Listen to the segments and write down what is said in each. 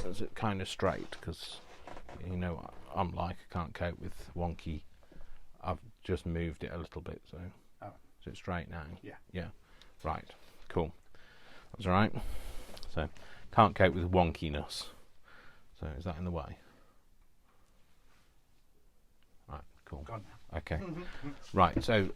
as it kind of straight, because you know I'm like, I can't cope with wonky. I've just moved it a little bit, so is it straight now? Yeah. Right. Cool. That's all right. So can't cope with wonkiness. So is that in the way? Right. Cool. Gone now. Okay. Right. So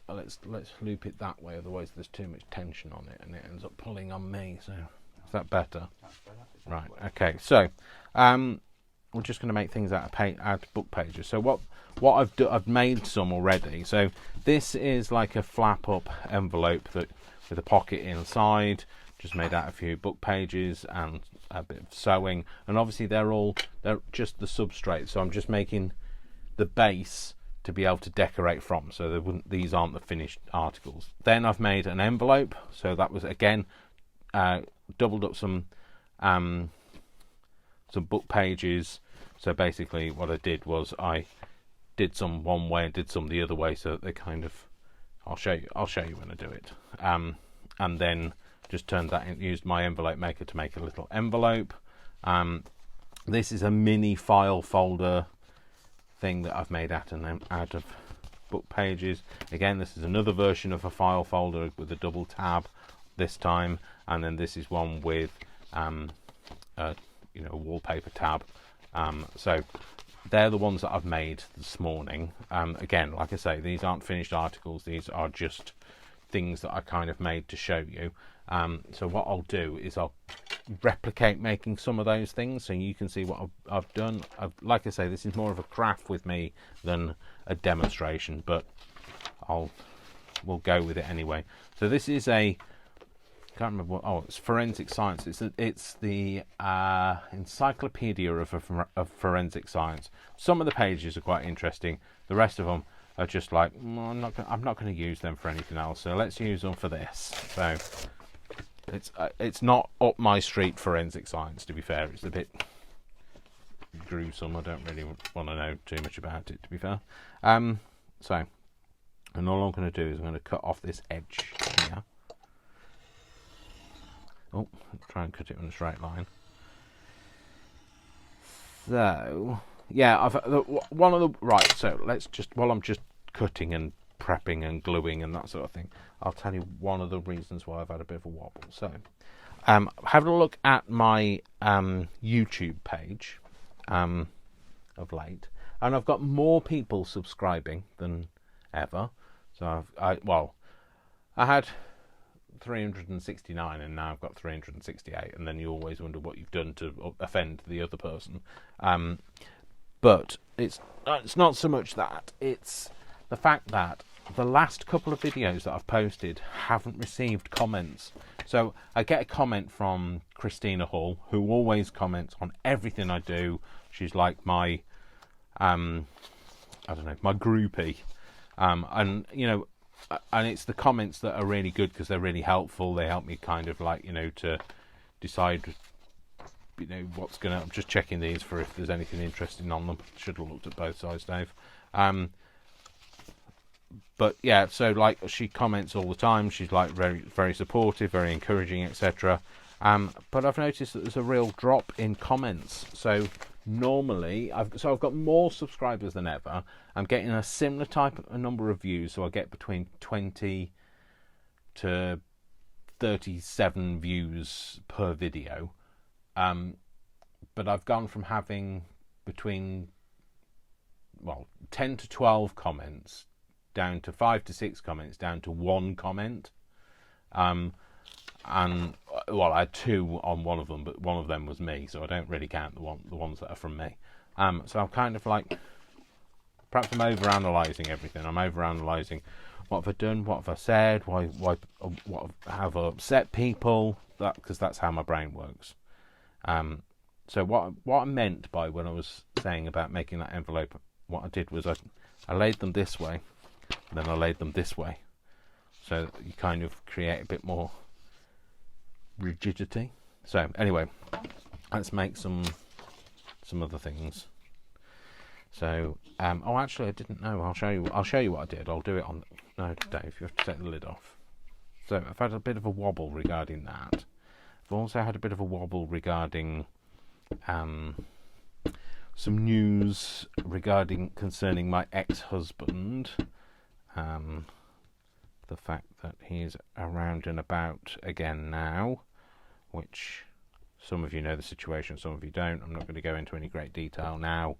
let's loop it that way. Otherwise, there's too much tension on it, and it ends up pulling on me. So is that better? That's better. Right. Okay. So we're just going to make things out of book pages. So what I've made some already. So this is like a flap up envelope that with a pocket inside, just made out of a few book pages and a bit of sewing, and obviously they're just the substrate. So I'm just making the base to be able to decorate from. So these aren't the finished articles. Then I've made an envelope. So that was again doubled up some book pages. So basically what I did was I did some one way and did some the other way, so that they kind of, I'll show you when I do it, and then just turned that in, used my envelope maker to make a little envelope. This is a mini file folder thing that I've made out of book pages. Again, this is another version of a file folder with a double tab this time, and then this is one with a wallpaper tab. So they're the ones that I've made this morning. Again, like I say, these aren't finished articles. These are just things that I kind of made to show you. So what I'll do is I'll replicate making some of those things so you can see what I've done. Like I say, this is more of a craft with me than a demonstration, but we'll go with it anyway. So this is can't remember what. Oh, it's forensic science. It's the encyclopedia of forensic science. Some of the pages are quite interesting. The rest of them are just like, I'm not going to use them for anything else. So let's use them for this. So it's not up my street, forensic science. To be fair, it's a bit gruesome. I don't really want to know too much about it, to be fair. So, and all I'm going to do is I'm going to cut off this edge here. Oh, try and cut it in a straight line. So, yeah, one of the right. So let's just, while I'm just cutting and prepping and gluing and that sort of thing, I'll tell you one of the reasons why I've had a bit of a wobble. So, having a look at my YouTube page of late, and I've got more people subscribing than ever. So I had 369 and now I've got 368, and then you always wonder what you've done to offend the other person. But it's not so much that, it's the fact that the last couple of videos that I've posted haven't received comments. So I get a comment from Christina Hall, who always comments on everything I do. She's like my my groupie, and and it's the comments that are really good because they're really helpful. They help me kind of like, to decide, what's going to... I'm just checking these for if there's anything interesting on them. Should have looked at both sides, Dave. But yeah, so like she comments all the time. She's like very, very supportive, very encouraging, etc. But I've noticed that there's a real drop in comments. So normally, I've got more subscribers than ever. I'm getting a similar type of number of views, so I get between 20 to 37 views per video. But I've gone from having between 10 to 12 comments down to 5 to 6 comments, down to 1 comment. And I had 2 on one of them, but one of them was me, so I don't really count the ones that are from me. So I'm kind of like, perhaps I'm over-analysing everything. I'm over-analysing what have I done, what have I said, what have I upset people, because that's how my brain works. So what I meant by when I was saying about making that envelope, what I did was I laid them this way, and then I laid them this way, so that you kind of create a bit more rigidity. So anyway, let's make some other things. So actually I didn't know. I'll show you what I did. I'll do it on... No, Dave, you have to take the lid off. So I've had a bit of a wobble regarding that. I've also had a bit of a wobble regarding some news concerning my ex-husband. The fact that he's around and about again now, which some of you know the situation, some of you don't. I'm not going to go into any great detail now.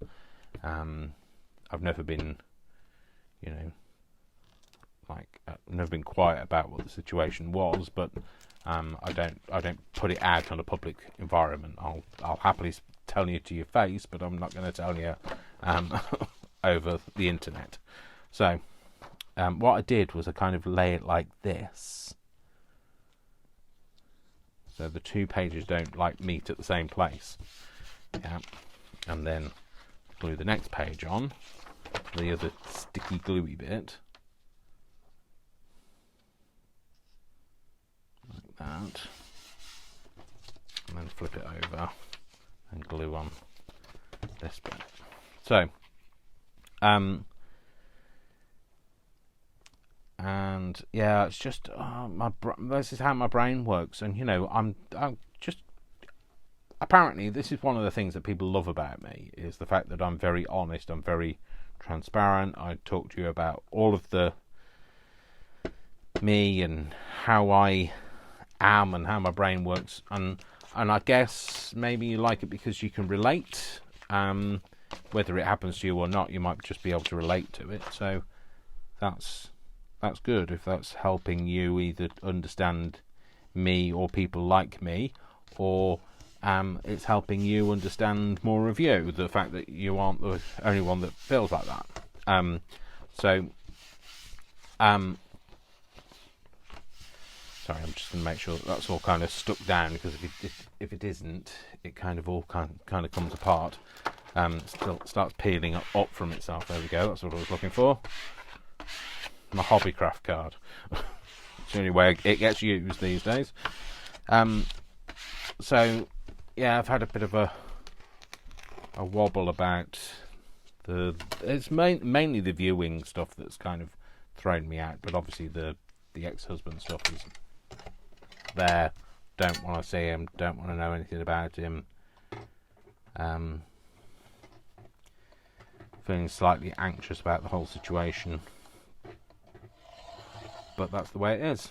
I've never been, I've never been quiet about what the situation was, but I don't put it out on a public environment. I'll happily tell you to your face, but I'm not going to tell you over the internet. So what I did was I kind of lay it like this, so the 2 pages don't meet at the same place. Yeah, and then glue the next page on, the other sticky gluey bit, like that, and then flip it over and glue on this bit. So, and yeah, it's just this is how my brain works, and I'm just, apparently this is one of the things that people love about me, is the fact that I'm very honest, I'm very transparent. I talk to you about all of the me and how I am and how my brain works, and I guess maybe you like it because you can relate. Whether it happens to you or not, you might just be able to relate to it. So that's good if that's helping you either understand me or people like me, or it's helping you understand more of you, the fact that you aren't the only one that feels like that. Sorry, I'm just going to make sure that that's all kind of stuck down, because if it isn't, it kind of all kind of comes apart. Still starts peeling up from itself. There we go. That's what I was looking for. My hobbycraft card. It's the only way it gets used these days. So yeah, I've had a bit of a wobble about it's mainly the viewing stuff that's kind of thrown me out, but obviously the ex-husband stuff is there. Don't want to see him, don't want to know anything about him. Feeling slightly anxious about the whole situation, but that's the way it is.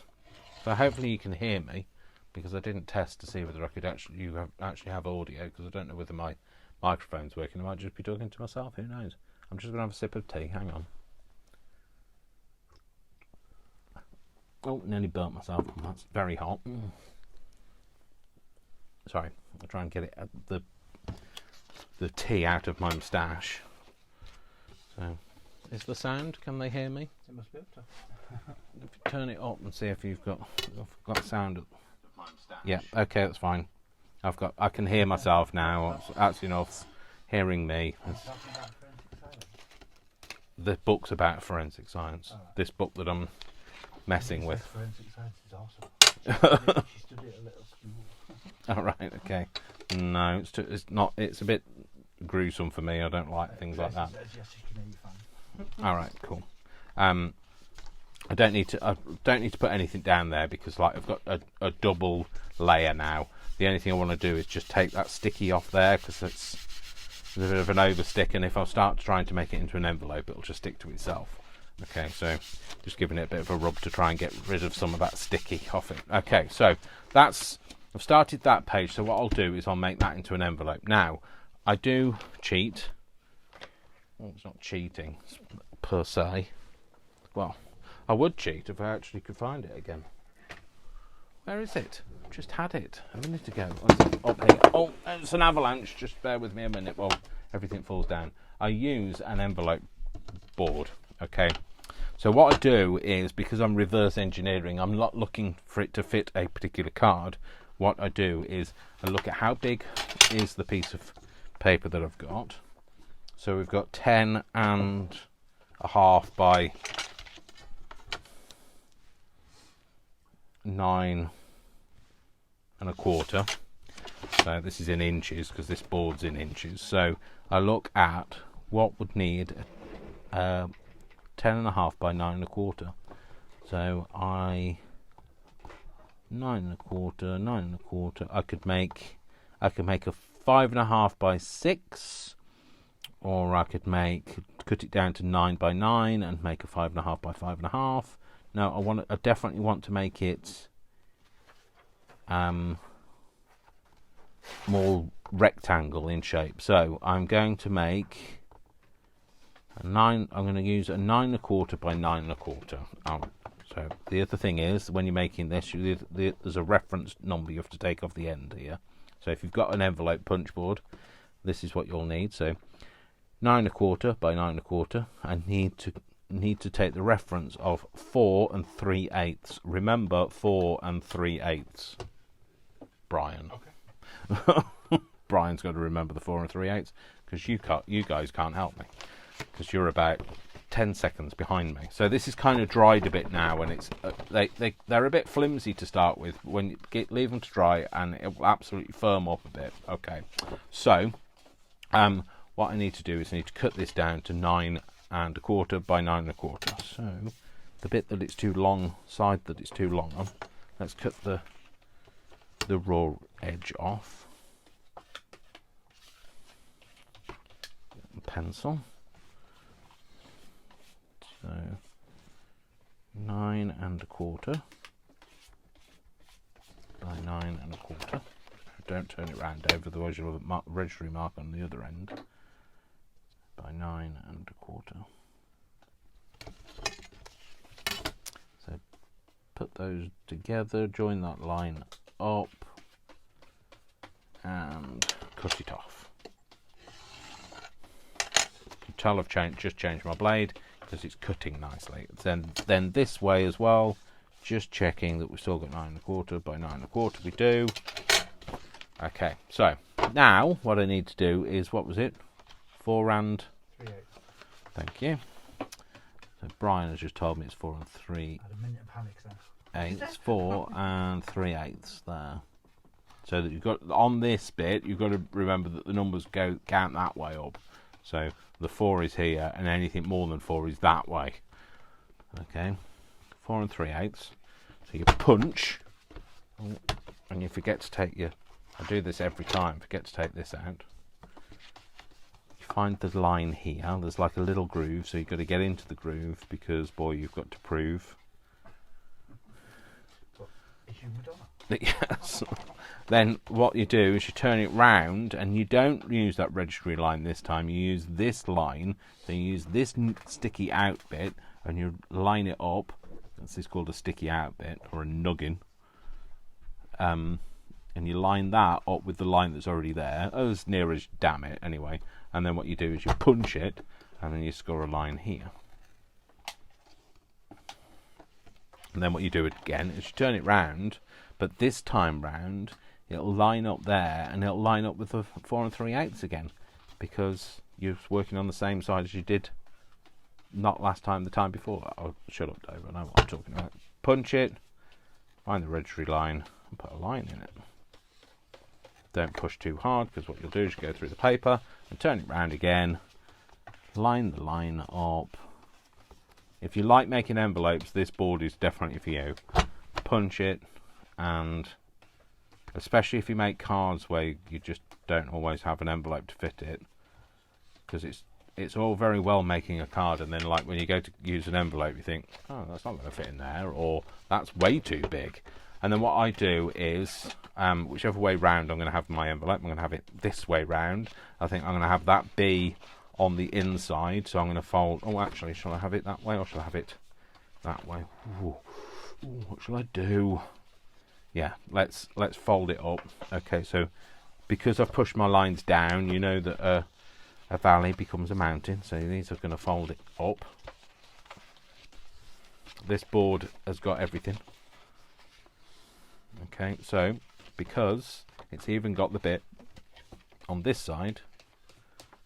So hopefully you can hear me, because I didn't test to see whether I could actually have audio, because I don't know whether my microphone's working. I might just be talking to myself, who knows. I'm just going to have a sip of tea, hang on. Oh, nearly burnt myself, that's very hot. Sorry, I'll try and get it the tea out of my moustache. So, is the sound? Can they hear me? It must be up to. If you turn it up and see if you've got sound. Yeah, okay, that's fine. I can hear myself now. That's enough. Hearing me. The book's about forensic science. Right. This book that I'm messing with. Forensic science is awesome. She studied at a little school. All right, okay. No, it's not. It's a bit gruesome for me. I don't like things like that. All right, cool. I don't need to put anything down there, because I've got a double layer now. The only thing I want to do is just take that sticky off there, because it's a bit of an overstick, and if I start trying to make it into an envelope, it'll just stick to itself. Okay, so just giving it a bit of a rub to try and get rid of some of that sticky off it. Okay, so I've started that page, so what I'll do is I'll make that into an envelope. Now, I do cheat. Well, it's not cheating per se. Well, I would cheat if I actually could find it again. Where is it? Just had it a minute ago. Up here. Oh, it's an avalanche. Just bear with me a minute while everything falls down. I use an envelope board. Okay. So what I do is, because I'm reverse engineering, I'm not looking for it to fit a particular card. What I do is I look at how big is the piece of paper that I've got. So we've got 10.5 by 9.25. So this is in inches, because this board's in inches. So I look at what would need 10.5 by 9.25. So 9.25. I could make a 5.5 by 6, or I could cut it down to 9 by 9 and make a 5.5 by 5.5. No, I definitely want to make it more rectangle in shape. So I'm going to make a 9. I'm going to use a 9.25 by 9.25. So the other thing is, when you're making this, there's a reference number you have to take off the end here. So if you've got an envelope punch board, this is what you'll need. So 9.25 by 9.25. I need to take the reference of 4 3/8. Remember, 4 3/8. Brian. Okay. Brian's got to remember the 4 3/8 because you guys can't help me because you're about 10 seconds behind me. So this is kind of dried a bit now, and it's they're a bit flimsy to start with. When you leave them to dry, and it will absolutely firm up a bit. Okay, so what I need to do is I need to cut this down to 9.25 by 9.25. So the bit that it's too long, side that it's too long on, let's cut the raw edge off. Pencil. So 9.25 by 9.25. Don't turn it round over, otherwise you'll have a registry mark on the other end. By 9.25. So put those together, join that line up, and cut it off. You can tell I've just changed my blade because it's cutting nicely. Then this way as well, just checking that we've still got 9.25 by 9.25. We do. Okay, so now what I need to do is, what was it? 4 and 3/8. Thank you. So Brian has just told me it's 4 and 3/8. I had a minute of panic then. 4 and 3/8 there. So that you've got on this bit, you've got to remember that the numbers count that way up. So the 4 is here, and anything more than 4 is that way. Okay, 4 and 3/8. So you punch, and you forget to take your. I do this every time. Forget to take this out. You find the line here. There's like a little groove, so you've got to get into the groove because, boy, you've got to prove. Is you Madonna? Yes. Then what you do is you turn it round, and you don't use that registry line this time. You use this line. So you use this sticky out bit, and you line it up. This is called a sticky out bit or a nuggin. And you line that up with the line that's already there, as near as damn it anyway. And then what you do is you punch it, and then you score a line here. And then what you do again is you turn it round, but this time round it'll line up there, and it'll line up with the 4 and 3/8 again, because you're working on the same side as you did not last time, the time before. Oh, shut up, Dave, I know what I'm talking about. Punch it, find the registry line, and put a line in it. Don't push too hard, because what you'll do is you go through the paper and turn it round again, line the line up. If you like making envelopes, this board is definitely for you. Punch it, and especially if you make cards where you just don't always have an envelope to fit it, because it's all very well making a card, and then like when you go to use an envelope, you think, oh, that's not going to fit in there, or that's way too big. And then what I do is, whichever way round I'm going to have my envelope, I'm going to have it this way round. I think I'm going to have that be on the inside, so I'm going to fold. Oh, actually, shall I have it that way, or shall I have it that way? Ooh, what shall I do? Yeah, let's fold it up. Okay, so because I've pushed my lines down, you know that a valley becomes a mountain. So these are going to fold it up. This board has got everything. Okay, so because it's even got the bit on this side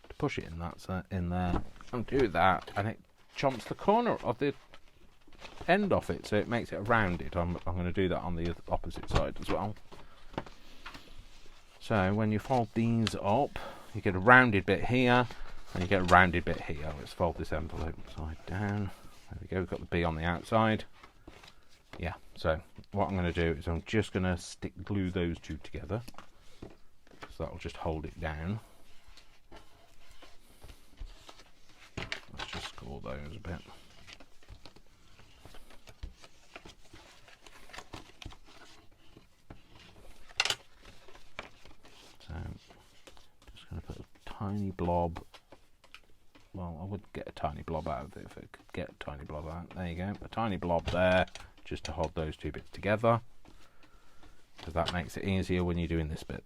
to push it in there and do that, and it chomps the corner of the end off it, so it makes it rounded. I'm going to do that on the opposite side as well. So when you fold these up, you get a rounded bit here, and you get a rounded bit here. Let's fold this envelope side down. There we go. We've got the B on the outside. Yeah, so what I'm going to do is I'm just going to glue those two together. so that'll just hold it down. Let's just score those a bit. So just going to put a tiny blob. Well, I would get a tiny blob out of it if I could get a tiny blob out. There you go, a tiny blob there, just to hold those two bits together, because that makes it easier when you're doing this bit.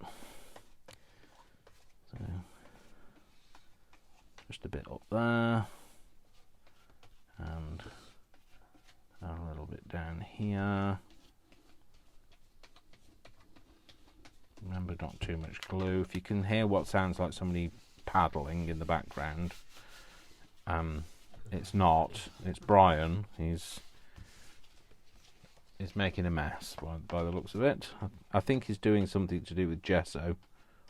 So just a bit up there, and a little bit down here. Remember, not too much glue. If you can hear what sounds like somebody paddling in the background, it's not. It's Brian. He's making a mess by the looks of it. I think he's doing something to do with gesso.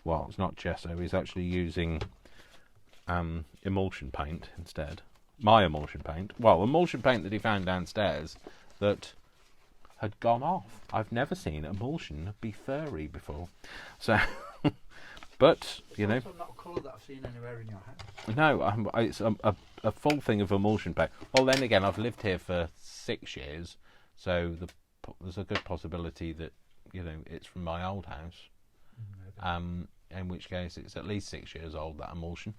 Well, it's not gesso. He's actually using emulsion paint instead. My emulsion paint. Well, emulsion paint that he found downstairs that had gone off. I've never seen emulsion be furry before. So, but you know, it's not a colour that I've seen anywhere in your house. No, it's a full thing of emulsion paint. Well, then again, I've lived here for 6 years, so there's a good possibility that, you know, it's from my old house. In which case, it's at least 6 years old, that emulsion.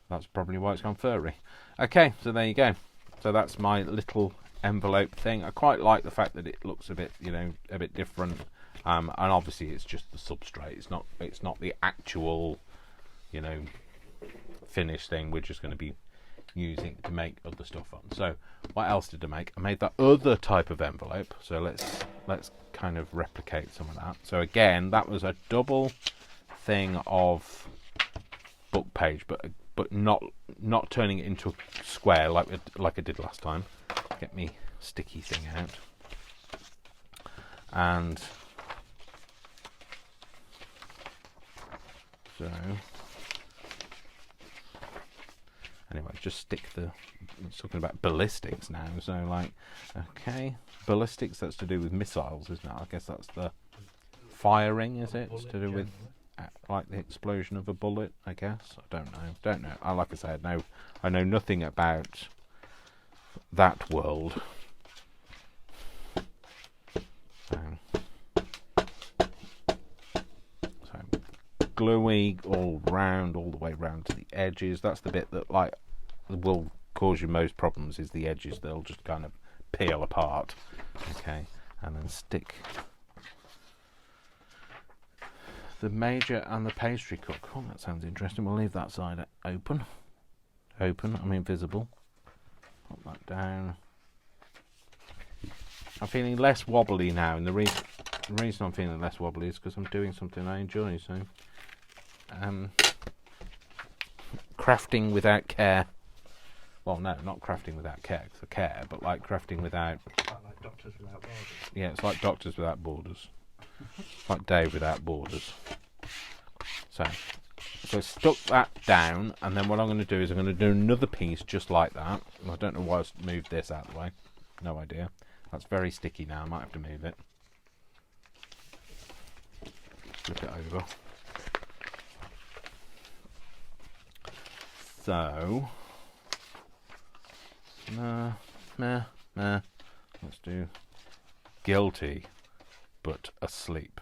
That's probably why it's gone furry. Okay, so there you go. So that's my little envelope thing. I quite like the fact that it looks a bit, you know, a bit different. And obviously, it's just the substrate. It's not the actual, you know, finished thing. We're just going to be using to make other stuff on. So what else did I make? I made that other type of envelope. So let's kind of replicate some of that. So again, that was a double thing of book page, but not turning it into a square like I did last time. Get me sticky thing out. And so anyway, just stick it's talking about ballistics now. So like, okay, ballistics, that's to do with missiles, isn't it? I guess that's the firing, is it? It's to do with like the explosion of a bullet, I guess. I don't know. Like I said, I know nothing about that world. So gluey all the way round to the edges. That's the bit that like will cause you most problems, is the edges. They'll just kind of peel apart. Okay, and then stick the major and the pastry cook. Oh, that sounds interesting. We'll leave that side open. I mean visible. Pop that down. I'm feeling less wobbly now, and the reason I'm feeling less wobbly is because I'm doing something I enjoy. So, crafting without care. Well, no, not crafting without care, because I care, but like crafting without. Like Doctors Without Borders. Yeah, it's like Doctors Without Borders. Like Dave Without Borders. So I stuck that down, and then what I'm going to do is I'm going to do another piece just like that. I don't know why I moved this out of the way. No idea. That's very sticky now. I might have to move it. Flip it over. So, let's do guilty but asleep.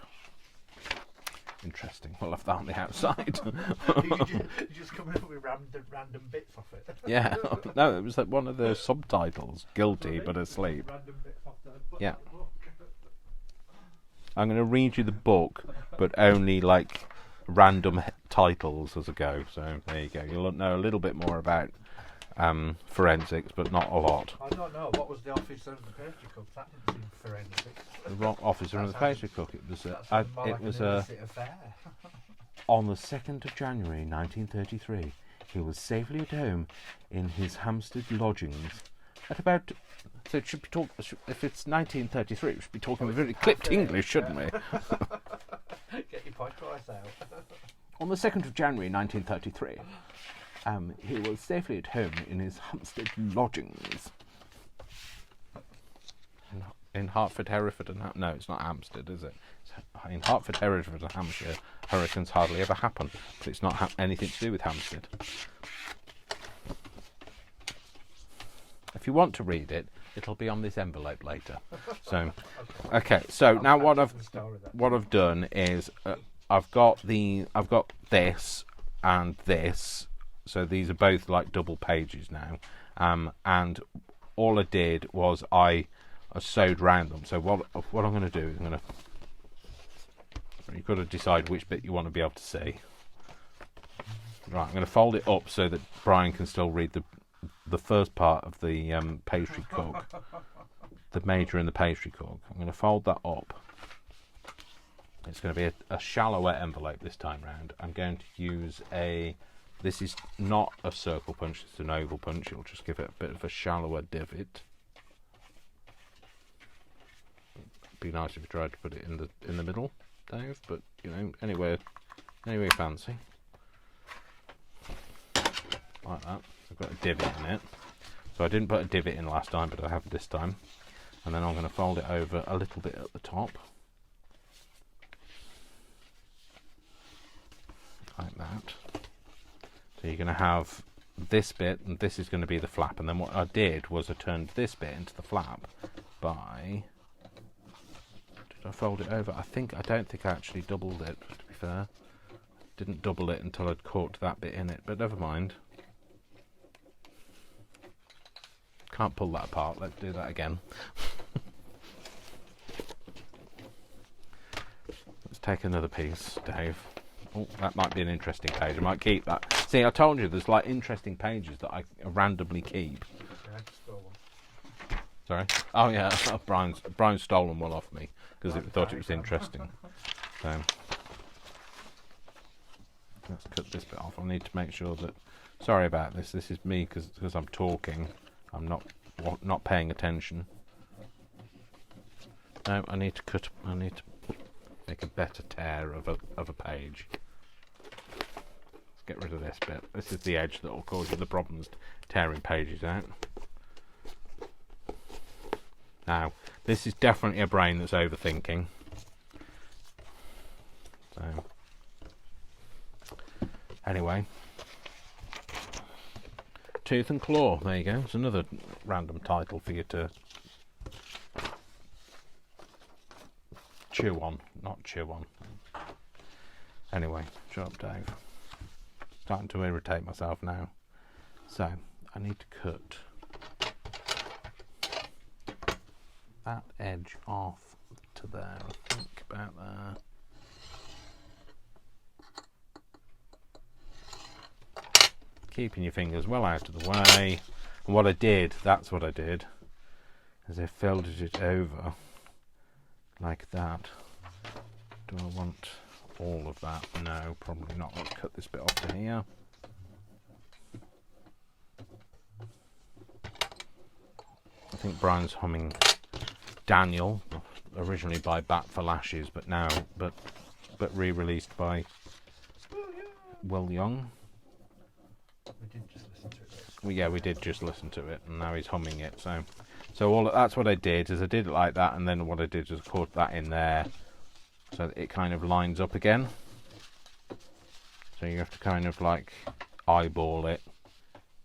Interesting. We'll have that on the outside. you just coming up with random bits off it. Yeah. No, it was like one of the subtitles. Guilty but asleep. Random bits off the Yeah. book. I'm going to read you the book, but only like random titles as I go. So there you go. You'll know a little bit more about forensics, but not a lot. I don't know. What was the officer of the pastry cook? That didn't seem forensics. The wrong officer of the pastry cook. It was affair. On the 2nd of January 1933, he was safely at home in his Hampstead lodgings at about. So it should be if it's 1933, we should be talking very clipped English, shouldn't we? Get your point twice out. On the 2nd of January 1933, he was safely at home in his Hampstead lodgings. in Hertford, Hereford, and no, it's not Hampstead, is it? It's in Hertford, Hereford, and Hampshire, hurricanes hardly ever happen, but it's not anything to do with Hampstead. If you want to read it, it'll be on this envelope later. So, okay. So now what I've done is I've got this and this. So these are both like double pages now. And all I did was I sewed round them. So what I'm going to do is you've got to decide which bit you want to be able to see. Right, I'm going to fold it up so that Brian can still read the first part of the pastry cook, the major and the pastry cook. I'm going to fold that up. It's going to be a shallower envelope this time round. I'm going to use this is not a circle punch, it's an oval punch. It'll just give it a bit of a shallower divot. It'd be nice if you tried to put it in the middle, Dave, but you know, anywhere fancy. Like that. I've got a divot in it. So I didn't put a divot in last time, but I have this time. And then I'm going to fold it over a little bit at the top. Like that. So you're going to have this bit, and this is going to be the flap. And then what I did was I turned this bit into the flap by... Did I fold it over? I don't think I actually doubled it, to be fair. Didn't double it until I'd caught that bit in it, but never mind. Can't pull that apart. Let's do that again. Let's take another piece, Dave. Oh, that might be an interesting page. I might keep that. See, I told you there's like interesting pages that I randomly keep. Yeah, I stole one. Sorry? Oh yeah, Brian's stolen one off me because it thought it was interesting. So let's cut this bit off. I need to make sure that. Sorry about this. This is me because I'm talking. I'm not paying attention. No, I need to make a better tear of a page. Let's get rid of this bit. This is the edge that will cause you the problems tearing pages out. Now, this is definitely a brain that's overthinking. So, anyway. Tooth and Claw, there you go. It's another random title for you to chew on, not chew on. Anyway, shut up, Dave. Starting to irritate myself now. So, I need to cut that edge off to there, I think, about there. Keeping your fingers well out of the way. And what I did, that's what I did, is I folded it over like that. Do I want all of that? No, probably not. Let's cut this bit off to here. I think Brian's humming Daniel, originally by Bat for Lashes, but re-released by Will Young. We did just listen to it. Well, yeah, we did just listen to it, and now he's humming it. So that's what I did. Is I did it like that, and then what I did was caught that in there, so that it kind of lines up again. So you have to kind of like eyeball it.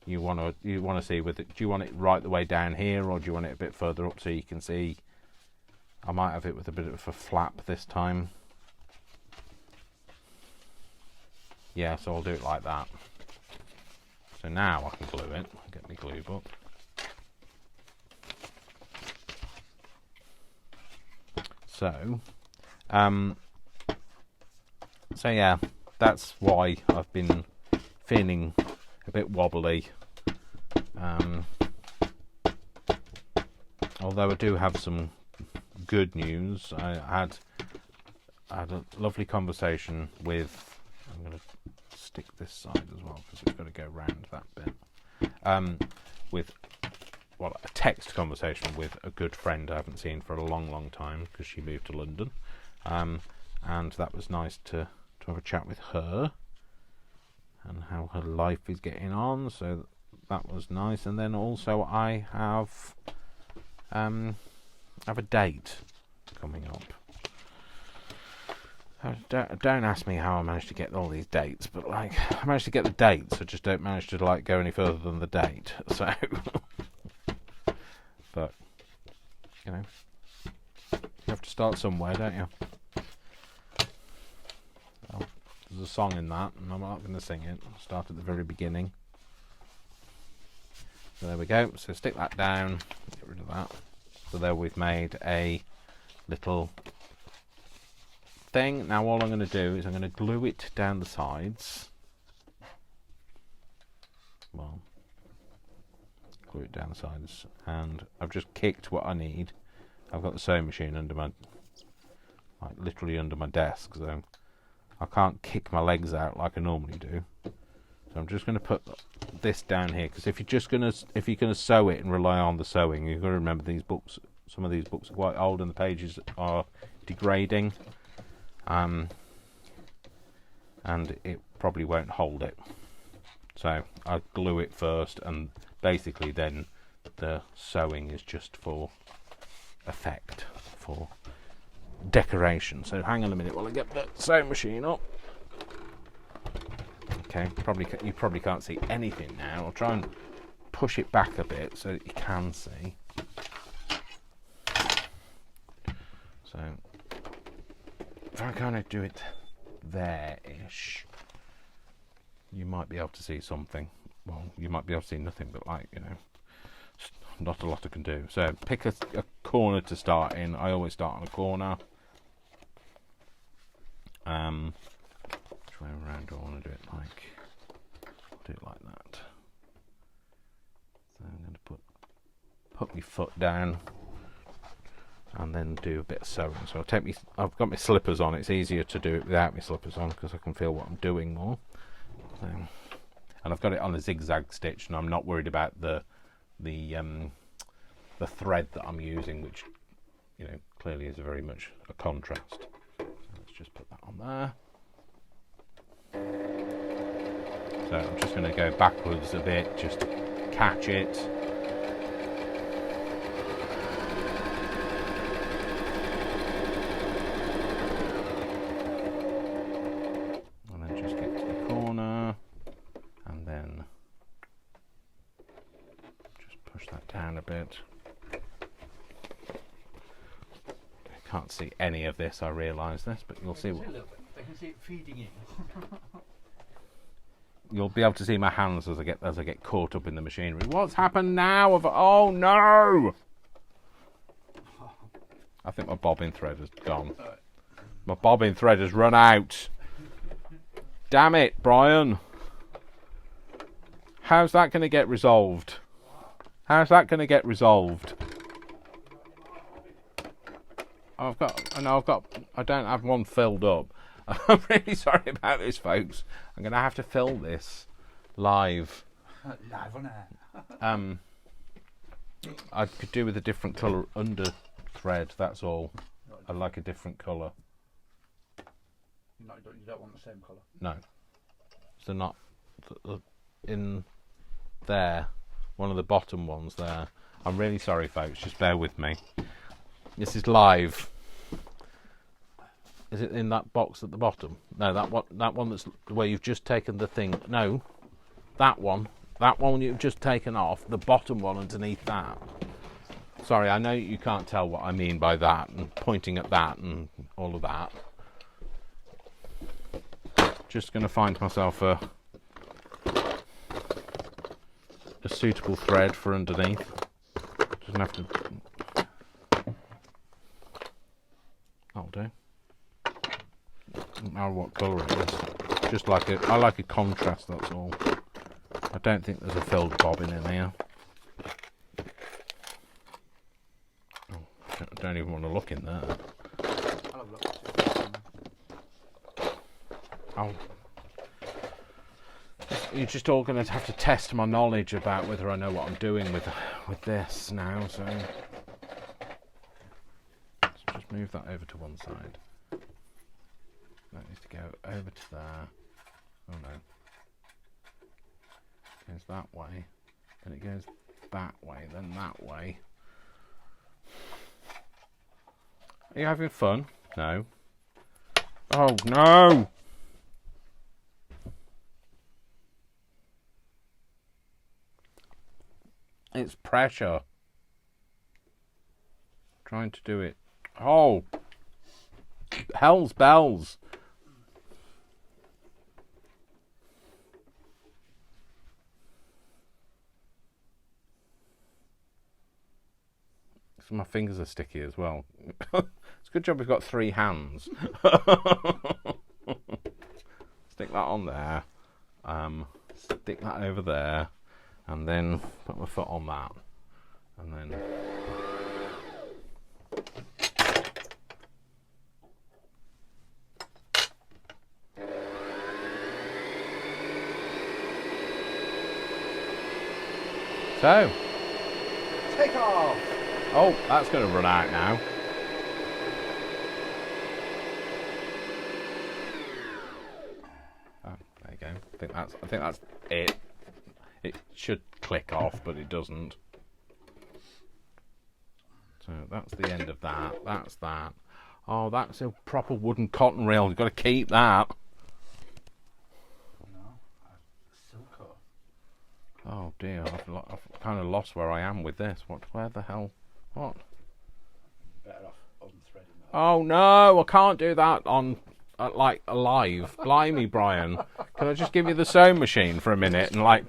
You want to see with it. Do you want it right the way down here, or do you want it a bit further up so you can see? I might have it with a bit of a flap this time. Yeah, so I'll do it like that. So now I can glue it. I'll get my glue book. So yeah, that's why I've been feeling a bit wobbly. Although I do have some good news. I had a lovely conversation with. I'm going to stick this side as well because it's got to go round that bit. With a text conversation with a good friend I haven't seen for a long time because she moved to London, and that was nice to have a chat with her and how her life is getting on. So that was nice. And then also I have have a date coming up. Don't ask me how I managed to get all these dates, but like I managed to get the dates. I just don't manage to like go any further than the date. So, but you know, you have to start somewhere, don't you? Well, there's a song in that, and I'm not going to sing it. I'll start at the very beginning. So there we go. So stick that down. Get rid of that. So there we've made a little thing. Now all I'm going to do is I'm going to glue it down the sides. Well, glue it down the sides, and I've just kicked what I need. I've got the sewing machine under my, like literally under my desk, so I can't kick my legs out like I normally do. So I'm just going to put this down here, because if you're gonna sew it and rely on the sewing, you've got to remember these books. Some of these books are quite old, and the pages are degrading, and it probably won't hold it. So I glue it first, and basically then the sewing is just for effect, for decoration. So hang on a minute while I get the sewing machine up. Okay, you probably can't see anything now. I'll try and push it back a bit so that you can see. So if I kind of do it there-ish, you might be able to see something. Well, you might be able to see nothing, but like, you know, not a lot I can do. So pick a corner to start in. I always start on a corner. Which way around do I want to do it? Like, I'll do it like that. So I'm going to put my foot down, and then do a bit of sewing. So I've got my slippers on. It's easier to do it without my slippers on because I can feel what I'm doing more. So, and I've got it on a zigzag stitch, and I'm not worried about the thread that I'm using, which, you know, clearly is very much a contrast. So let's just put that on there. So I'm just going to go backwards a bit, just to catch it. And then just get to the corner, and then just push that down a bit. I can't see any of this, I realise this, but you'll see what... I can see it feeding in. You'll be able to see my hands as I get caught up in the machinery. What's happened now? Oh no! I think my bobbin thread has gone. My bobbin thread has run out. Damn it, Brian! How's that going to get resolved? How's that going to get resolved? I don't have one filled up. I'm really sorry about this, folks. I'm going to have to fill this live. Live on air. I could do with a different colour under thread, that's all. I like a different colour. You don't want the same colour? No. So not in there, one of the bottom ones there. I'm really sorry, folks, just bear with me. This is live. Is it in that box at the bottom? No, that one that's where you've just taken the thing. No, that one you've just taken off. The bottom one underneath that. Sorry, I know you can't tell what I mean by that, and pointing at that and all of that. Just going to find myself a suitable thread for underneath. Doesn't have to. That'll do. Now what colour it is. Just like I like a contrast, that's all. I don't think there's a filled bobbin in here. Oh, I don't even want to look in there. I'll have a look. Oh. You're just all going to have to test my knowledge about whether I know what I'm doing with this now, so let's just move that over to one side. That needs to go over to there. Oh no. It goes that way, then it goes that way, then that way. Are you having fun? No. Oh, no! It's pressure. Trying to do it. Oh! Hell's bells! So my fingers are sticky as well. It's a good job we've got 3 hands. Stick that on there. Stick that over there. And then put my foot on that. And then... So... Take off! Oh, that's going to run out now. Oh, there you go. I think that's it. It should click off, but it doesn't. So that's the end of that. That's that. Oh, that's a proper wooden cotton reel. You've got to keep that. No, silk. Oh dear, I've kind of lost where I am with this. Where the hell? What? Better off unthreading that. Oh no, I can't do that on like live. Blimey, Brian. Can I just give you the sewing machine for a minute and like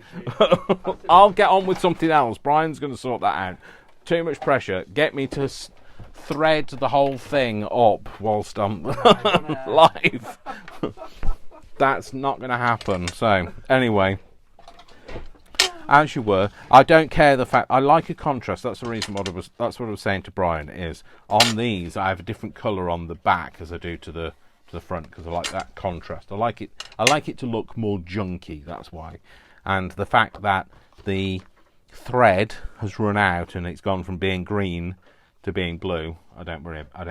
I'll get on with something else. Brian's going to sort that out. Too much pressure. Get me to thread the whole thing up whilst I'm live. That's not going to happen. So anyway. As you were, I don't care the fact I like a contrast. That's the reason that's what I was saying to Brian is on these I have a different colour on the back as I do to the front because I like that contrast. I like it to look more junky. That's why, and the fact that the thread has run out and it's gone from being green to being blue. I don't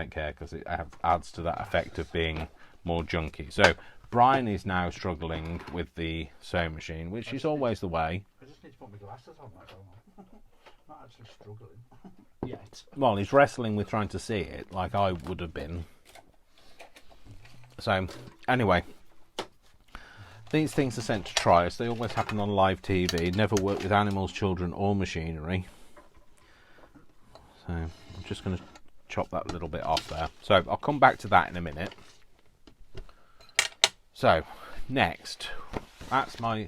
care because it adds to that effect of being more junky. So Brian is now struggling with the sewing machine, which is always the way. I just need to put my glasses on, that's all. Not actually struggling yet. Well, he's wrestling with trying to see it, like I would have been. So, anyway, these things are sent to trials. They always happen on live TV. Never work with animals, children, or machinery. So, I'm just going to chop that little bit off there. So, I'll come back to that in a minute. So, next, that's my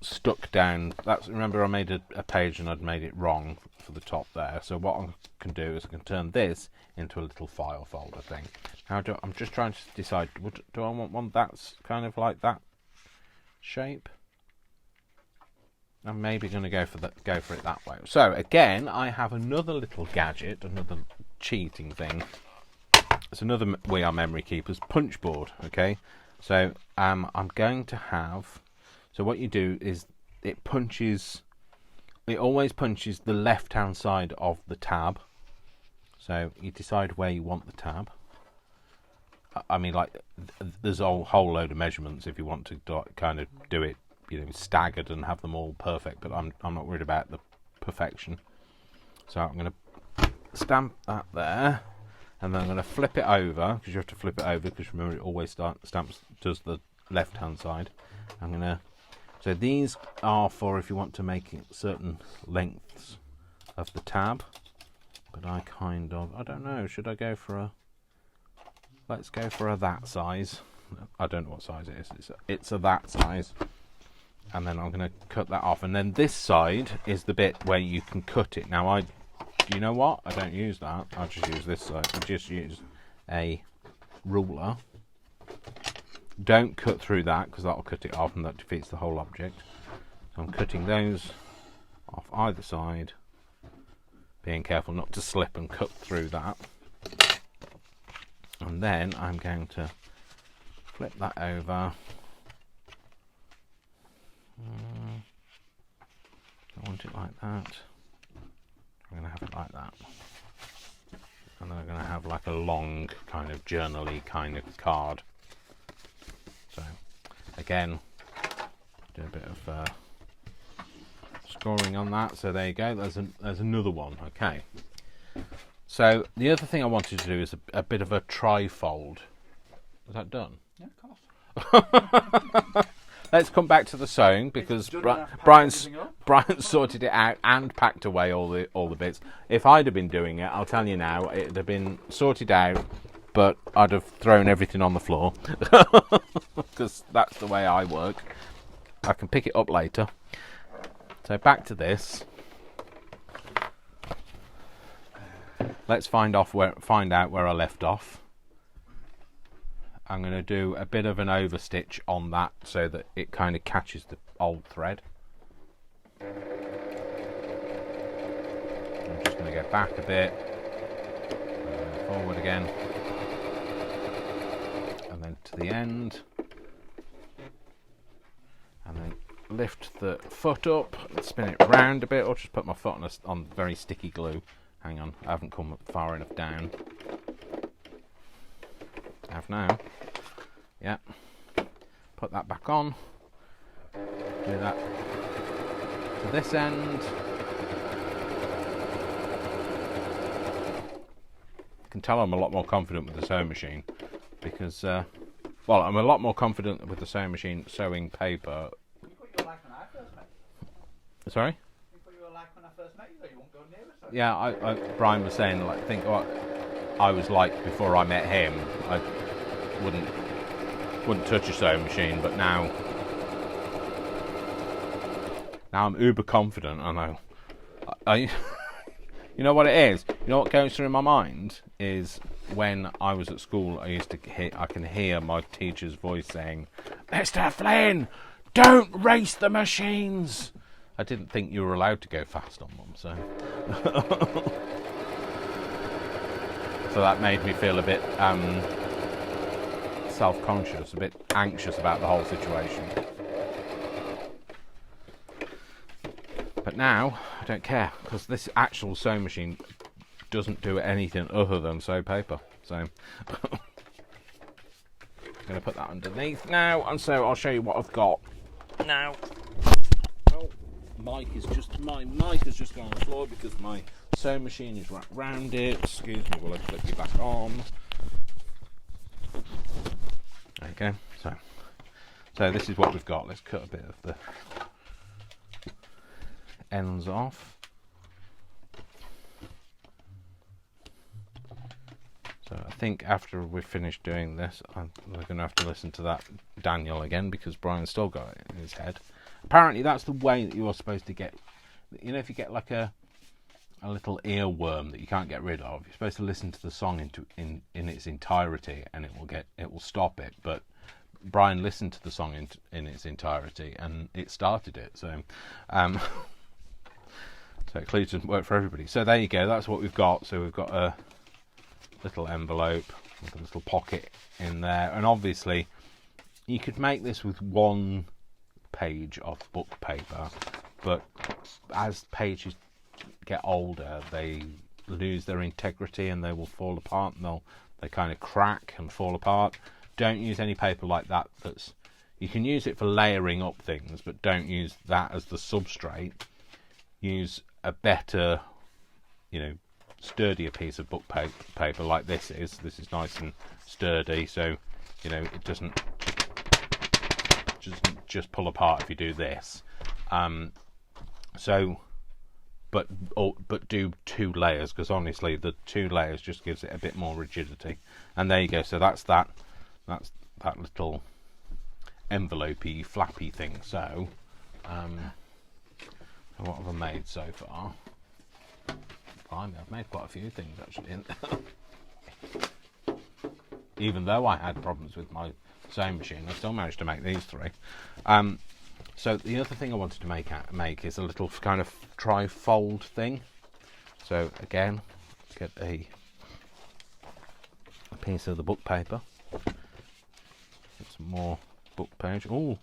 stuck down. Remember I made a page and I'd made it wrong for the top there. So what I can do is I can turn this into a little file folder thing. Now I'm just trying to decide, do I want one that's kind of like that shape? I'm maybe going to go for it that way. So again, I have another little gadget, another cheating thing. It's another We Are Memory Keepers punch board. Okay. So I'm going to have. So what you do is it always punches the left-hand side of the tab. So you decide where you want the tab. I mean, like there's a whole load of measurements if you want to kind of do it, staggered and have them all perfect. But I'm not worried about the perfection. So I'm going to stamp that there. And then I'm going to flip it over, because you have to flip it over, because remember it always does the left-hand side. So these are for if you want to make certain lengths of the tab. But I don't know, should I go for let's go for a that size. I don't know what size it is. It's a that size. And then I'm going to cut that off. And then this side is the bit where you can cut it. Now you know what? I don't use that. I just use this side. I just use a ruler. Don't cut through that because that'll cut it off and that defeats the whole object. So I'm cutting those off either side. Being careful not to slip and cut through that. And then I'm going to flip that over. I want it like that. I'm going to have it like that. And then I'm going to have like a long kind of journal-y kind of card. So again, do a bit of scoring on that. So there you go. There's another one. Okay. So the other thing I wanted to do is a bit of a tri-fold. Is that done? Yeah, of course. Let's come back to the sewing because Done enough to pack Brian's everything up. Brian sorted it out and packed away all the bits. If I'd have been doing it, I'll tell you now, it'd have been sorted out, but I'd have thrown everything on the floor because that's the way I work. I can pick it up later. So back to this. Let's find out where I left off. I'm going to do a bit of an overstitch on that so that it kind of catches the old thread. I'm just going to go back a bit, forward again, and then to the end, and then lift the foot up and spin it round a bit, or just put my foot on very sticky glue. Hang on, I haven't come far enough down. I have now. Yeah. Put that back on. Do that to this end. You can tell I'm a lot more confident with the sewing machine because, well, I'm a lot more confident with the sewing machine sewing paper. You put your like when I first met you. Sorry? You put your like when I first met you, though you won't go near it. So. Yeah, Brian was saying, like, think what I was like before I met him. I wouldn't touch a sewing machine, but now I'm uber confident. I you know what it is? You know what goes through my mind is when I was at school, I can hear my teacher's voice saying, "Mr. Flynn, don't race the machines." I didn't think you were allowed to go fast on them, so so that made me feel a bit self-conscious, a bit anxious about the whole situation. But now I don't care because this actual sewing machine doesn't do anything other than sew paper. So I'm going to put that underneath now, and so I'll show you what I've got now. Oh, my mic has just gone on the floor because my sewing machine is wrapped round it. Excuse me while I flip you back on. Okay, so this is what we've got. Let's cut a bit of the ends off. So I think after we've finished doing this, we're going to have to listen to that Daniel again because Brian's still got it in his head. Apparently that's the way that you're supposed to get, you know, if you get like a little earworm that you can't get rid of, you're supposed to listen to the song in its entirety and it will stop it. But Brian listened to the song in its entirety and it started it. So so it clearly doesn't work for everybody. So there you go, that's what we've got. So we've got a little envelope with a little pocket in there, and obviously you could make this with one page of book paper, but as pages get older they lose their integrity and they will fall apart and they kind of crack and fall apart. Don't use any paper like that. You can use it for layering up things, but don't use that as the substrate. Use a better, sturdier piece of book paper like this is. This is nice and sturdy, so it doesn't just pull apart if you do this. But do two layers, because honestly the two layers just gives it a bit more rigidity. And there you go. So that's that little envelopey flappy thing. So what have I made so far? Blimey, I've made quite a few things actually. Even though I had problems with my sewing machine, I still managed to make these three. So the other thing I wanted to make is a little kind of tri-fold thing. So again, get a piece of the book paper. Get some more book page. Oh,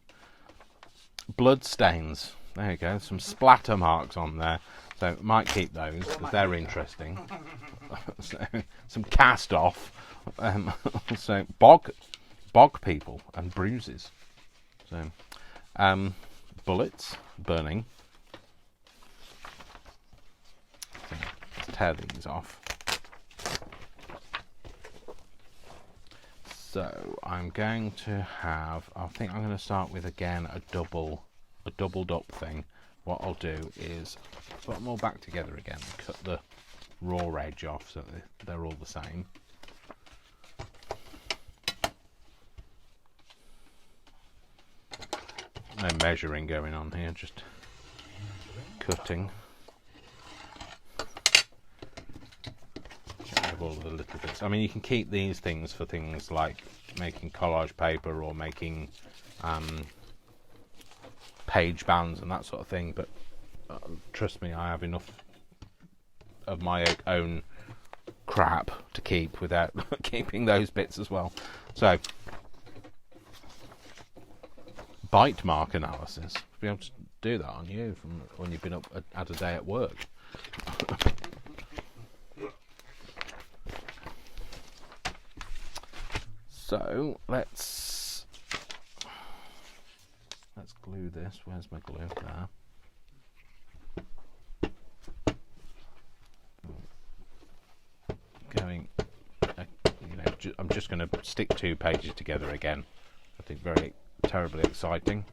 blood stains. There you go. Some splatter marks on there. So might keep those because they're interesting. So, some cast off. So bog people and bruises. So bullets burning. So let's tear these off. So I'm going to have, I think I'm going to start with again a doubled up thing. What I'll do is put them all back together again, cut the raw edge off so that they're all the same. No measuring going on here, just cutting. All of the little bits. I mean, you can keep these things for things like making collage paper or making page bands and that sort of thing, but trust me, I have enough of my own crap to keep without keeping those bits as well. So, bite mark analysis. Be able to do that on you from when you've been up at a day at work. So let's glue this. Where's my glue? There. Going, I'm just going to stick 2 pages together again. I think very terribly exciting.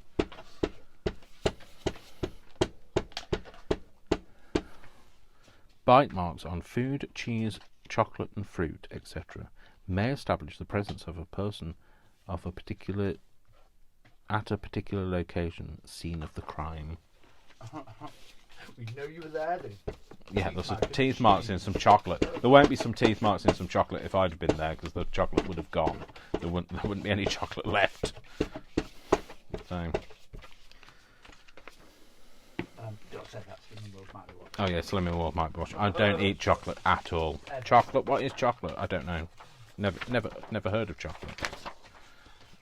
Bite marks on food, cheese, chocolate, and fruit, etc. may establish the presence of a person at a particular location, scene of the crime. We know you were there, dude. Yeah, there's some teeth marks in some chocolate. There won't be some teeth marks in some chocolate if I'd have been there, because the chocolate would have gone. There wouldn't be any chocolate left. So. Doc said that Slimming World might be watching. Oh yeah, Slimming World might be watching. I don't eat chocolate at all. Chocolate? What is chocolate? I don't know. Never heard of chocolate.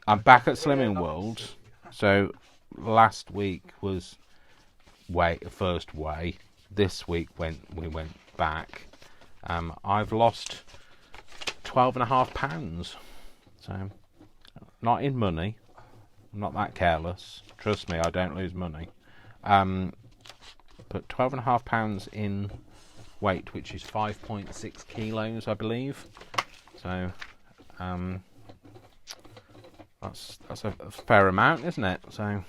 I'm back at Slimming World. So last week was first way. This week we went back. I've lost 12.5 pounds. So not in money. I'm not that careless. Trust me, I don't lose money. But 12.5 pounds in weight, which is 5.6 kilos, I believe. So that's a fair amount, isn't it? So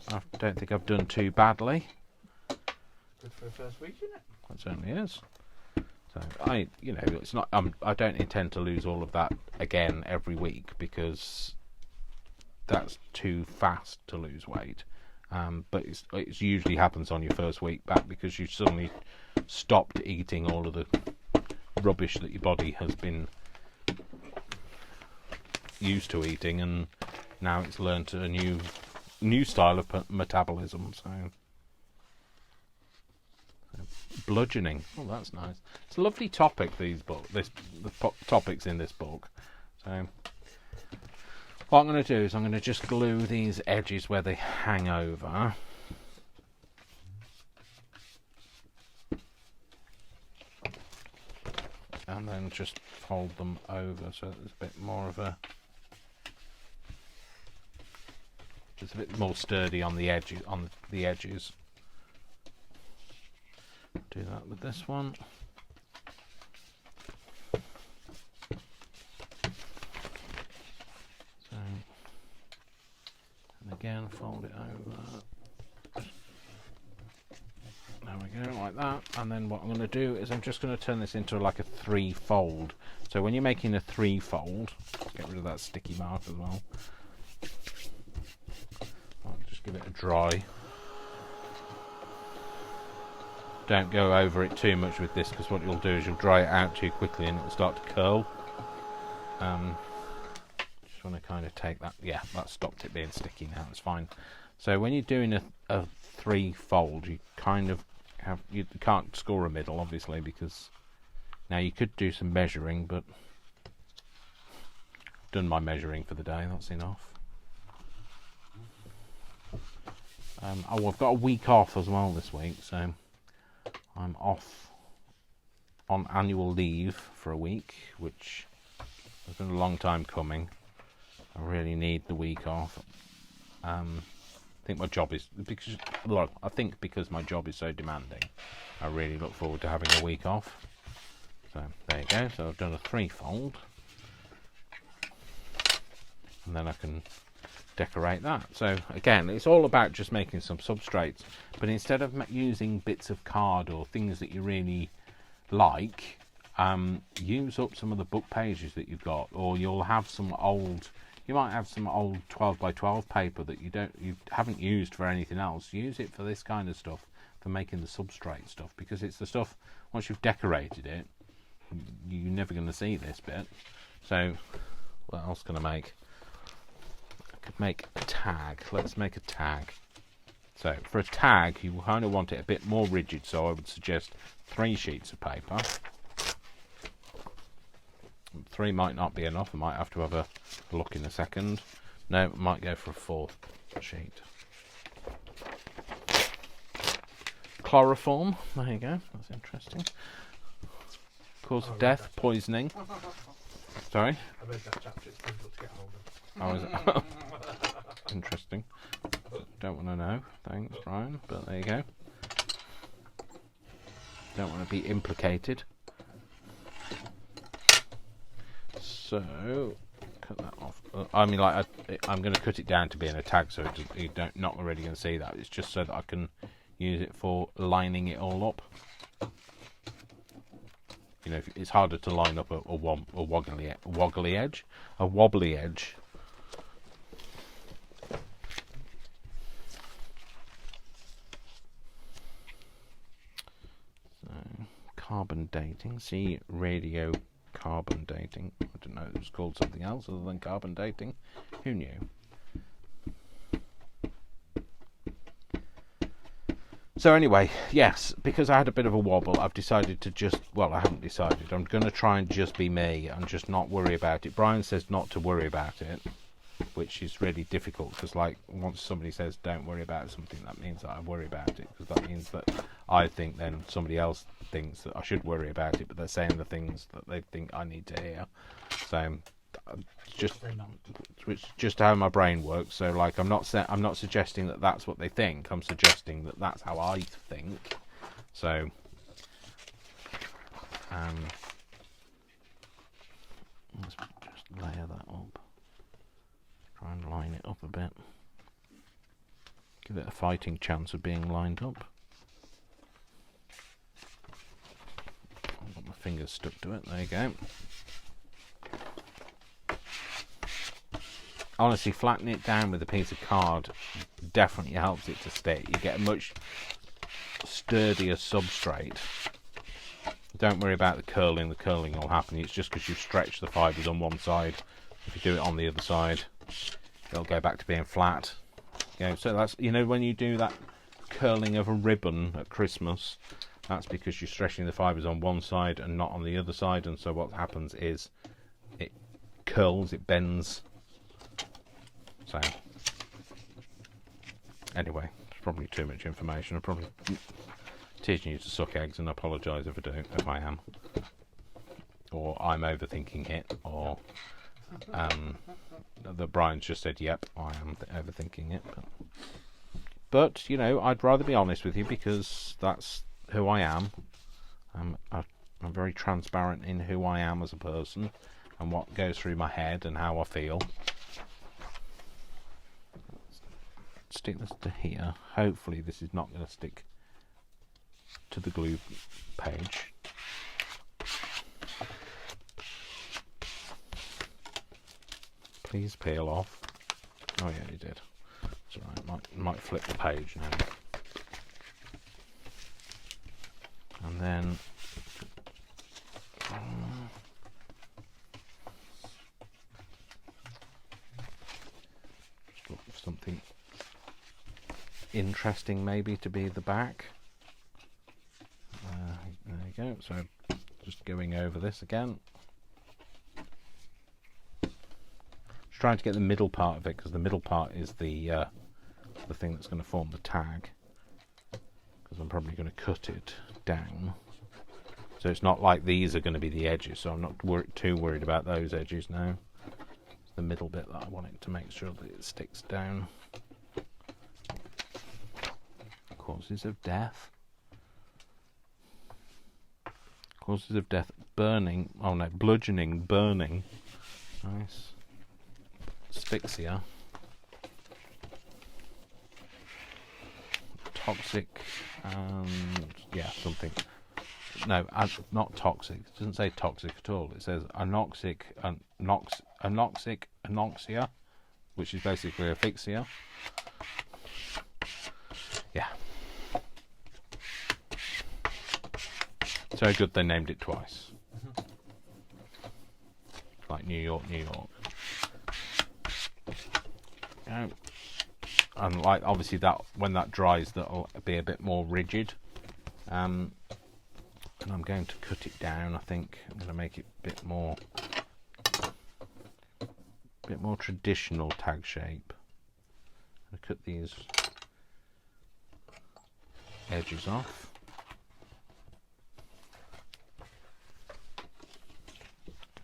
I don't think I've done too badly. Good for the first week, isn't it? It certainly is. So it's not. I don't intend to lose all of that again every week, because that's too fast to lose weight. But it usually happens on your first week back, because you suddenly stopped eating all of the rubbish that your body has been used to eating, and now it's learned a new style of metabolism. So bludgeoning. Oh, that's nice. It's a lovely topic. The topics in this book. So what I'm going to do is I'm going to just glue these edges where they hang over. And then just fold them over so there's a bit more of a... just a bit more sturdy on the edges. Do that with this one. So, and again, fold it over. There we go, like that. And then what I'm going to do is I'm just going to turn this into like a 3-fold. So when you're making a 3-fold, get rid of that sticky mark as well. I'll just give it a dry. Don't go over it too much with this, because what you'll do is you'll dry it out too quickly and it'll start to curl. Just want to kind of take that. Yeah, that stopped it being sticky now. It's fine. So when you're doing a 3-fold, you kind of you can't score a middle, obviously, because now you could do some measuring, but I've done my measuring for the day. That's enough. I've got a week off as well this week, so I'm off on annual leave for a week, which has been a long time coming. I really need the week off. I think my job is because my job is so demanding, I really look forward to having a week off. So there you go. So I've done a 3-fold. and then I can decorate that. So again, it's all about just making some substrates, but instead of using bits of card or things that you really like, use up some of the book pages that you've got, or you might have some old 12 by 12 paper that you haven't used for anything else. Use it for this kind of stuff, for making the substrate stuff, because it's the stuff, once you've decorated it, you're never going to see this bit. So what else can I make? I could make a tag. Let's make a tag. So for a tag, you kind of want it a bit more rigid, so I would suggest 3 sheets of paper. 3 might not be enough. I might have to have a look in a second. No, I might go for a 4th sheet. Chloroform. There you go. That's interesting. Cause of death, poisoning. Sorry? I read that chapter. It's difficult to get hold of. Oh, is it? Interesting. Don't want to know. Thanks, Brian. But there you go. Don't want to be implicated. So, cut that off. I mean, like, I'm going to cut it down to being a tag, so not really going to see that. It's just so that I can use it for lining it all up. You know, it's harder to line up a wobbly edge. So, carbon dating. See, radio carbon dating. I didn't know it was called something else other than carbon dating. Who knew? So anyway, yes, because I had a bit of a wobble, I've decided to I haven't decided. I'm going to try and just be me and just not worry about it. Brian says not to worry about it, which is really difficult, because like once somebody says don't worry about something, that means that I worry about it, because that means that I think then somebody else thinks that I should worry about it, but they're saying the things that they think I need to hear. So just how my brain works. So like I'm not suggesting that that's what they think. I'm suggesting that that's how I think. So let's just layer that up. Try and line it up a bit. Give it a fighting chance of being lined up. I've got my fingers stuck to it. There you go. Honestly, flattening it down with a piece of card definitely helps it to stick. You get a much sturdier substrate. Don't worry about the curling. The curling will happen. It's just because you've stretched the fibres on one side. If you do it on the other side, it'll go back to being flat. So that's, when you do that curling of a ribbon at Christmas, that's because you're stretching the fibres on one side and not on the other side. And so what happens is it curls, it bends. So, anyway, it's probably too much information. I'm probably teaching you to suck eggs, and I apologise if I am. Or I'm overthinking it, or that Brian's just said, yep, I am overthinking it. But, I'd rather be honest with you, because that's who I am. I'm very transparent in who I am as a person, and what goes through my head, and how I feel. Stick this to here. Hopefully this is not going to stick to the glue page. Please peel off. Oh yeah, you did. It's alright, might flip the page now. And then just look for something interesting maybe to be the back. There you go. So just going over this again, just trying to get the middle part of it, because the middle part is the thing that's going to form the tag, because I'm probably going to cut it down, so it's not like these are going to be the edges, so I'm not too worried about those edges now. It's the middle bit that I want it to make sure that it sticks down. Causes of death. Causes of death: burning. Oh no, bludgeoning, burning. Nice. asphyxia, toxic, and yeah, something. No, not toxic. It doesn't say toxic at all. It says anoxic, anoxia, which is basically asphyxia. Yeah. So good they named it twice. Like New York, New York. And like obviously that when that dries, that'll be a bit more rigid. And I'm going to cut it down. I think I'm going to make it a bit more traditional tag shape. I'm going to cut these edges off.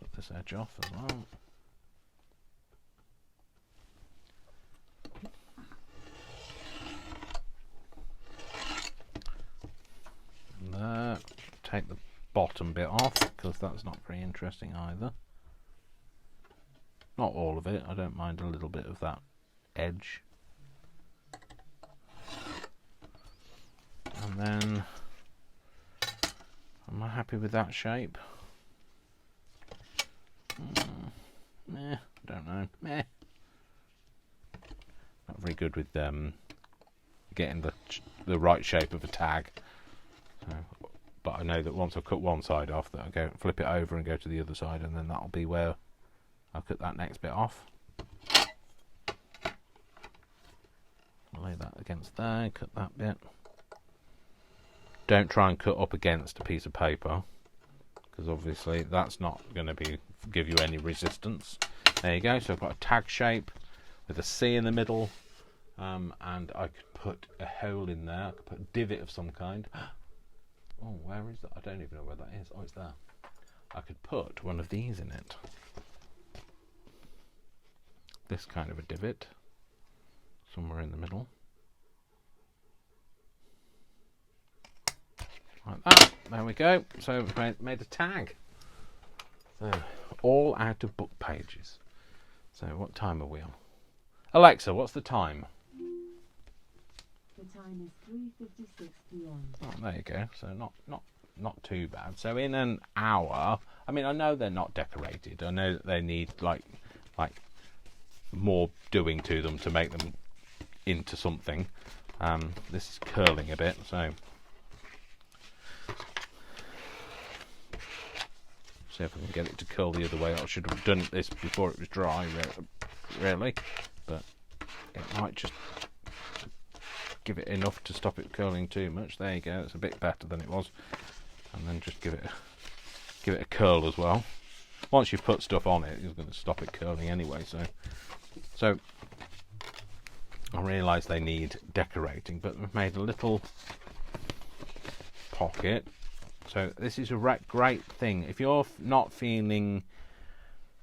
Cut this edge off as well. And there. Take the bottom bit off because that's not very interesting either. Not all of it. I don't mind a little bit of that edge. And then, am I happy with that shape? Meh, don't know. Meh. Not very good with getting the right shape of a tag. So, but I know that once I've cut one side off, that I'll go flip it over and go to the other side, and then that'll be where I'll cut that next bit off. I'll lay that against there, cut that bit. Don't try and cut up against a piece of paper, because obviously that's not going to give you any resistance. There you go. So I've got a tag shape with a C in the middle, and I could put a hole in there. I could put a divot of some kind. Oh, where is that? I don't even know where that is. Oh, it's there. I could put one of these in it. This kind of a divot. Somewhere in the middle. Like that. There we go. So we've made a tag. So, all out of book pages. So what time are we on? Alexa, what's the time? The time is 3:56 p.m. Oh, there you go. So not too bad. So in an hour, I mean, I know they're not decorated. I know that they need like more doing to them to make them into something. This is curling a bit, so see if I can get it to curl the other way. I should have done this before it was dry, really, but it might just give it enough to stop it curling too much. There you go. It's a bit better than it was. And then just give it a curl as well. Once you've put stuff on it, it's going to stop it curling anyway. So I realise they need decorating, but we've made a little pocket. So this is a great thing. If you're not feeling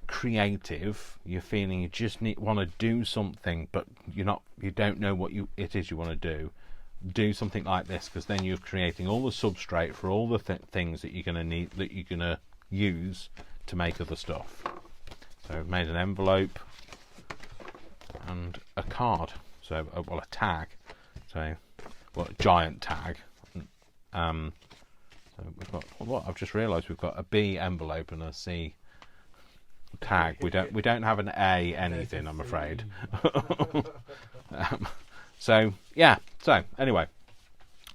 creative, you're feeling you just want to do something, but you don't know what it is you want to do something like this, because then you're creating all the substrate for all the things that you're going to need, that you're going to use to make other stuff. So I've made an envelope and a card, so a tag, so a giant tag. So we've got I've just realised we've got a B envelope and a C tag. We don't have an A anything, I'm afraid. So yeah. So anyway,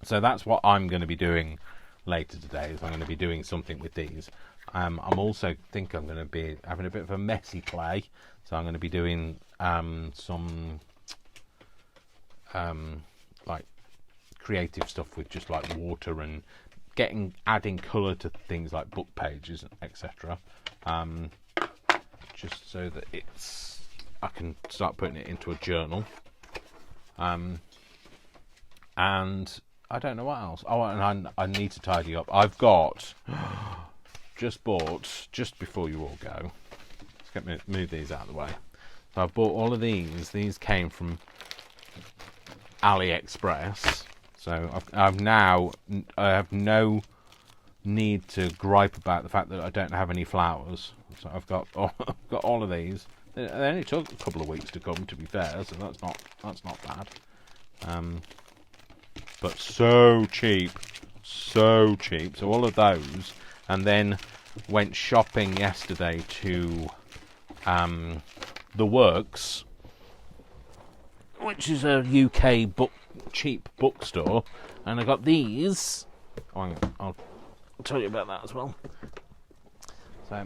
so that's what I'm going to be doing later today. Is I'm going to be doing something with these. I'm also I'm going to be having a bit of a messy play. So I'm going to be doing some like creative stuff with just like water and adding colour to things like book pages, etc. Just so that I can start putting it into a journal. And I don't know what else. Oh, and I need to tidy up. I've got just before you all go. Let's move these out of the way. So I've bought all of these. These came from AliExpress. So I have no need to gripe about the fact that I don't have any flowers. So I've got all of these. It only took a couple of weeks to come, to be fair, so that's not bad. But so cheap. So all of those, and then went shopping yesterday to The Works, which is a UK cheap bookstore, and I got these. Oh, I'll tell you about that as well. So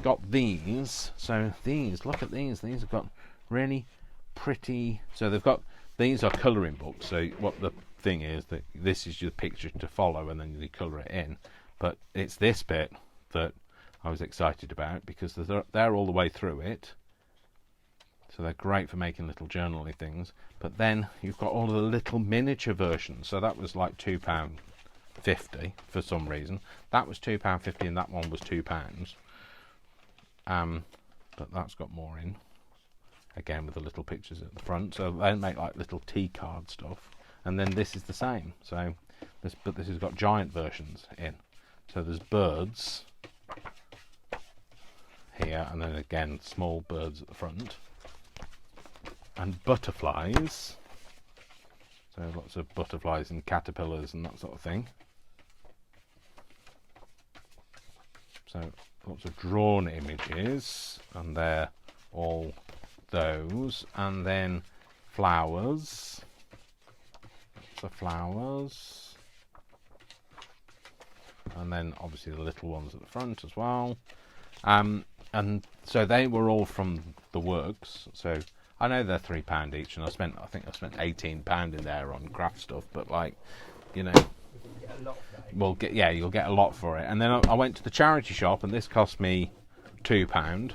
got these. So these, look at these. These have got really pretty. So these are colouring books. So what the thing is that this is your picture to follow, and then you colour it in. But it's this bit that I was excited about because they're all the way through it. So they're great for making little journaly things. But then you've got all of the little miniature versions. So that was like £2.50 for some reason. That was £2.50 and that one was £2. But that's got more in. Again with the little pictures at the front. So they make like little tea card stuff. And then this is the same. So this has got giant versions in. So there's birds here, and then again small birds at the front. And butterflies. So lots of butterflies and caterpillars and that sort of thing. So lots of drawn images, and they're all those. And then flowers. Lots of flowers. And then obviously the little ones at the front as well. And so they were all from The Works. So I know they're £3 each, and I think I spent £18 in there on craft stuff. But like, you know, you'll get a lot for it. And then I went to the charity shop, and this cost me £2,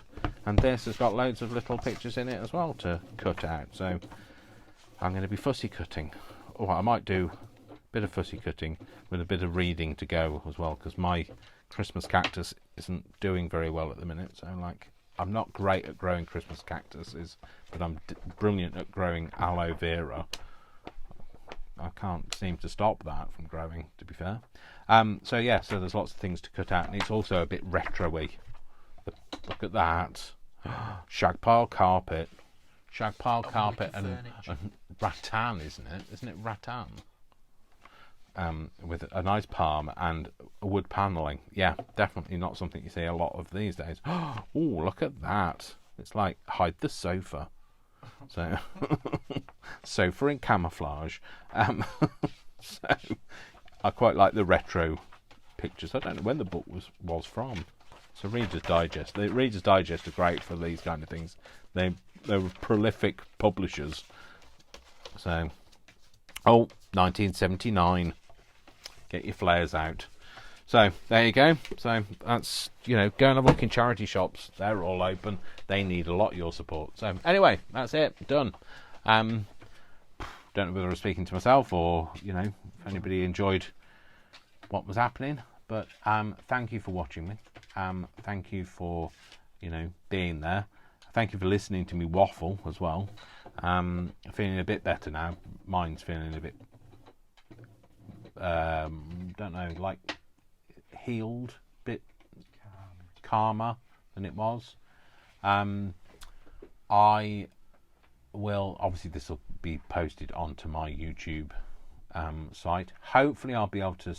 and this has got loads of little pictures in it as well to cut out. So I'm going to be fussy cutting. Oh, I might do a bit of fussy cutting with a bit of reading to go as well, because my Christmas cactus isn't doing very well at the minute. So I'm not great at growing Christmas cactuses, but I'm brilliant at growing aloe vera. I can't seem to stop that from growing, to be fair. So there's lots of things to cut out, and it's also a bit retro-y. Look at that. Shag pile carpet. Shag pile carpet and rattan, isn't it? Isn't it rattan? With a nice palm and wood panelling. Yeah, definitely not something you see a lot of these days. Oh, look at that. It's like hide the sofa. So sofa in camouflage. So I quite like the retro pictures. I don't know when the book was from. So Reader's Digest. The Reader's Digest are great for these kind of things. They were prolific publishers. So 1979. Get your flares out. So there you go. So that's, go and have a look in charity shops. They're all open. They need a lot of your support. So anyway, that's it. Done. Don't know whether I was speaking to myself or, if anybody enjoyed what was happening. But thank you for watching me. Thank you for, being there. Thank you for listening to me waffle as well. Feeling a bit better now. Mine's feeling a bit, like healed, bit calmer than it was. I will, obviously this will be posted onto my YouTube site. Hopefully I'll be able to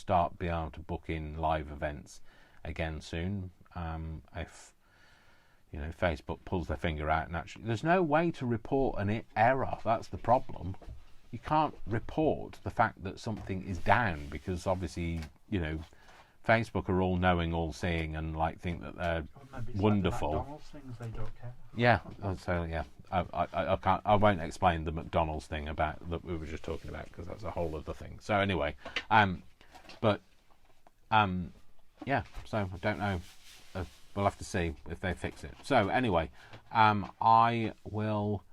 book in live events again soon. If Facebook pulls their finger out, and actually there's no way to report an error. That's the problem. You can't report the fact that something is down, because obviously Facebook are all knowing, all seeing, and think that they're wonderful. Like the McDonald's things, they don't care. Yeah, so yeah, I can't. I won't explain the McDonald's thing about that we were just talking about, because that's a whole other thing. So anyway, yeah. So I don't know. We'll have to see if they fix it. So anyway, I will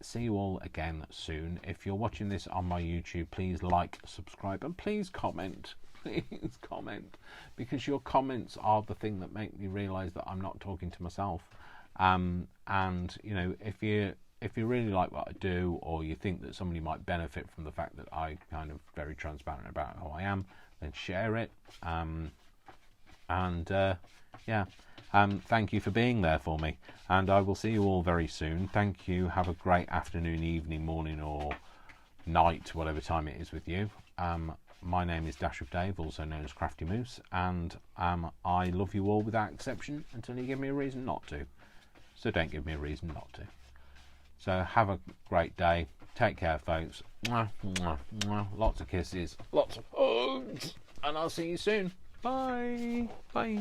see you all again soon. If you're watching this on my YouTube, please like, subscribe, and please comment. Please comment, because your comments are the thing that make me realise that I'm not talking to myself. And if you really like what I do, or you think that somebody might benefit from the fact that I kind of very transparent about who I am, then share it. thank you for being there for me, and I will see you all very soon. Thank you. Have a great afternoon, evening, morning, or night, whatever time it is with you. My name is Dash of Dave, also known as Crafty Moose, and I love you all without exception until you give me a reason not to. So don't give me a reason not to. So have a great day. Take care, folks. Mwah, mwah, mwah. Lots of kisses, lots of hugs, and I'll see you soon. Bye. Bye.